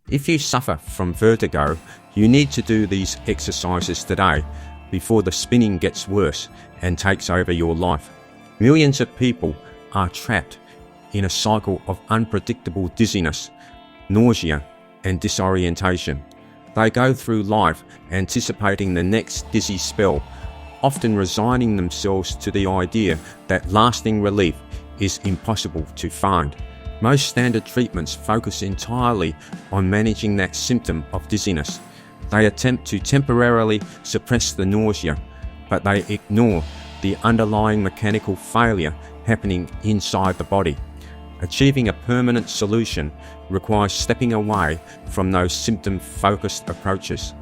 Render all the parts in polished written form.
If you suffer from vertigo, you need to do these exercises today before the spinning gets worse and takes over your life. Millions of people are trapped in a cycle of unpredictable dizziness, nausea, and disorientation. They go through life anticipating the next dizzy spell, often resigning themselves to the idea that lasting relief is impossible to find. Most standard treatments focus entirely on managing that symptom of dizziness. They attempt to temporarily suppress the nausea, but they ignore the underlying mechanical failure happening inside the body. Achieving a permanent solution requires stepping away from those symptom-focused approaches.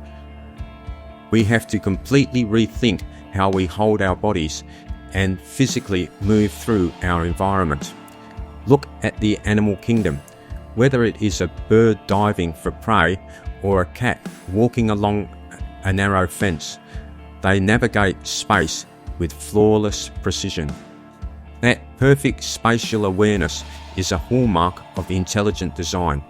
We have to completely rethink how we hold our bodies and physically move through our environment. Look at the animal kingdom. Whether it is a bird diving for prey or a cat walking along a narrow fence, they navigate space with flawless precision. That perfect spatial awareness is a hallmark of intelligent design.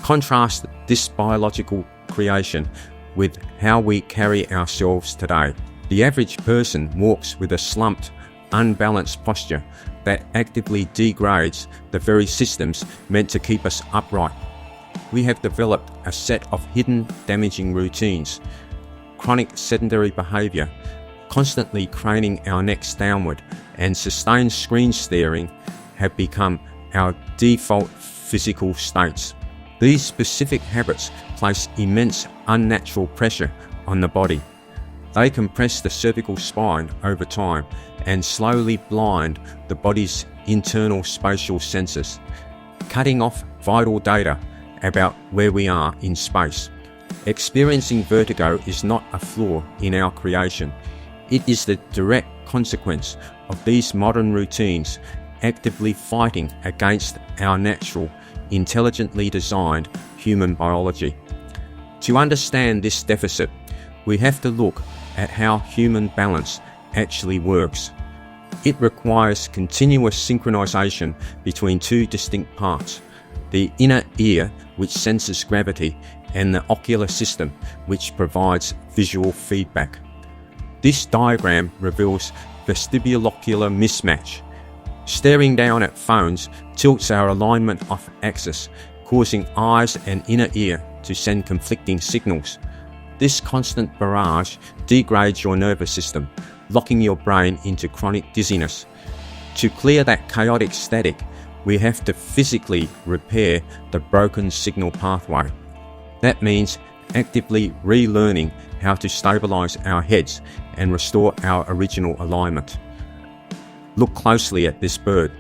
Contrast this biological creation with how we carry ourselves today. The average person walks with a slumped, unbalanced posture that actively degrades the very systems meant to keep us upright. We have developed a set of hidden damaging routines. Chronic sedentary behaviour, constantly craning our necks downward, and sustained screen staring have become our default physical states. These specific habits place immense unnatural pressure on the body. They compress the cervical spine over time and slowly blind the body's internal spatial senses, cutting off vital data about where we are in space. Experiencing vertigo is not a flaw in our creation. It is the direct consequence of these modern routines actively fighting against our natural, intelligently designed human biology. To understand this deficit, we have to look at how human balance actually works. It requires continuous synchronization between two distinct parts: the inner ear, which senses gravity, and the ocular system, which provides visual feedback. This diagram reveals vestibule-ocular mismatch. Staring down at phones tilts our alignment off axis, causing eyes and inner ear to send conflicting signals. This constant barrage degrades your nervous system, locking your brain into chronic dizziness. To clear that chaotic static, we have to physically repair the broken signal pathway. That means actively relearning how to stabilize our heads and restore our original alignment. Look closely at this bird.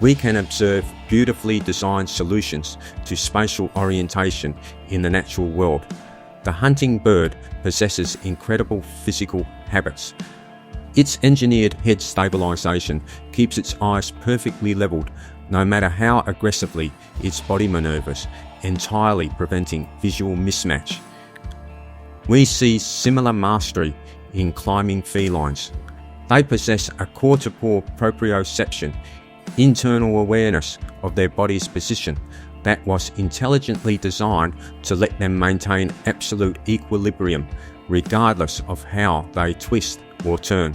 We can observe beautifully designed solutions to spatial orientation in the natural world. The hunting bird possesses incredible physical habits. Its engineered head stabilization keeps its eyes perfectly leveled, no matter how aggressively its body maneuvers, entirely preventing visual mismatch. We see similar mastery in climbing felines. They possess a core-to-core proprioception, internal awareness of their body's position, that was intelligently designed to let them maintain absolute equilibrium regardless of how they twist or turn.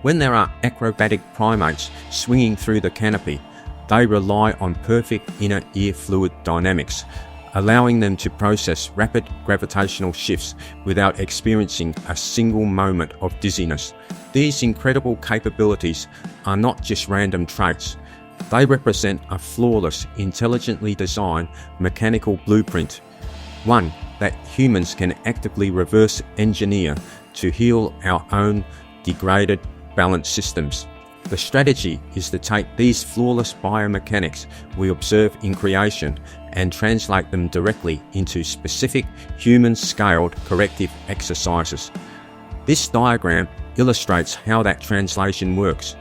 When there are acrobatic primates swinging through the canopy, they rely on perfect inner ear fluid dynamics, allowing them to process rapid gravitational shifts without experiencing a single moment of dizziness. These incredible capabilities are not just random traits. They represent a flawless, intelligently designed mechanical blueprint, one that humans can actively reverse engineer to heal our own degraded balance systems. The strategy is to take these flawless biomechanics we observe in creation and translate them directly into specific human-scaled corrective exercises. This diagram illustrates how that translation works.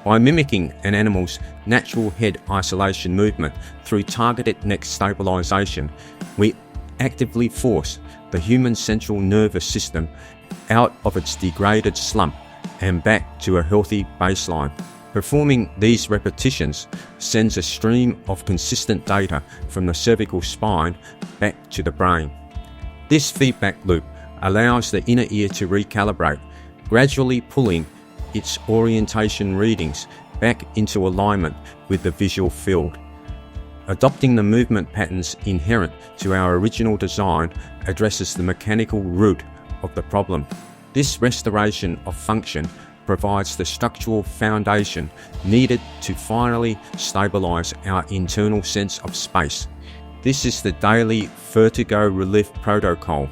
By mimicking an animal's natural head isolation movement through targeted neck stabilization, we actively force the human central nervous system out of its degraded slump and back to a healthy baseline. Performing these repetitions sends a stream of consistent data from the cervical spine back to the brain. This feedback loop allows the inner ear to recalibrate, gradually pulling its orientation readings back into alignment with the visual field. Adopting the movement patterns inherent to our original design addresses the mechanical root of the problem. This restoration of function provides the structural foundation needed to finally stabilize our internal sense of space. This is the daily Vertigo Relief Protocol.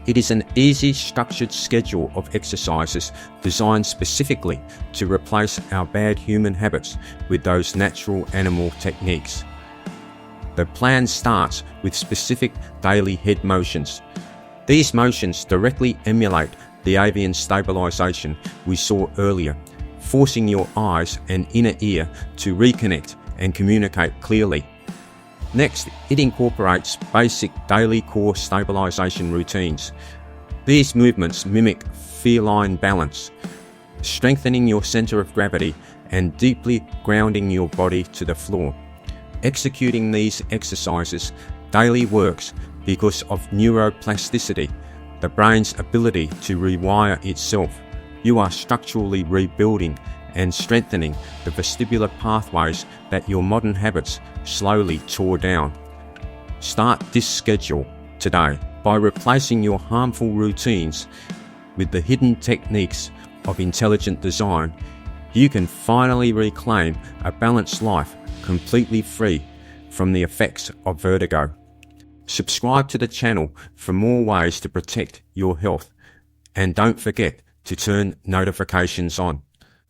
It is an easy, structured schedule of exercises designed specifically to replace our bad human habits with those natural animal techniques. The plan starts with specific daily head motions. These motions directly emulate the avian stabilization we saw earlier, forcing your eyes and inner ear to reconnect and communicate clearly. Next, it incorporates basic daily core stabilization routines. These movements mimic feline balance, strengthening your center of gravity and deeply grounding your body to the floor. Executing these exercises daily works because of neuroplasticity, the brain's ability to rewire itself. You are structurally rebuilding and strengthening the vestibular pathways that your modern habits slowly tore down. Start this schedule today by replacing your harmful routines with the hidden techniques of intelligent design. You can finally reclaim a balanced life completely free from the effects of vertigo. Subscribe to the channel for more ways to protect your health, and don't forget to turn notifications on.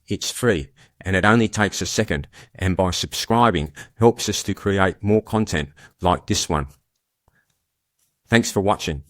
It's free and it only takes a second, and by subscribing helps us to create more content like this one. Thanks for watching.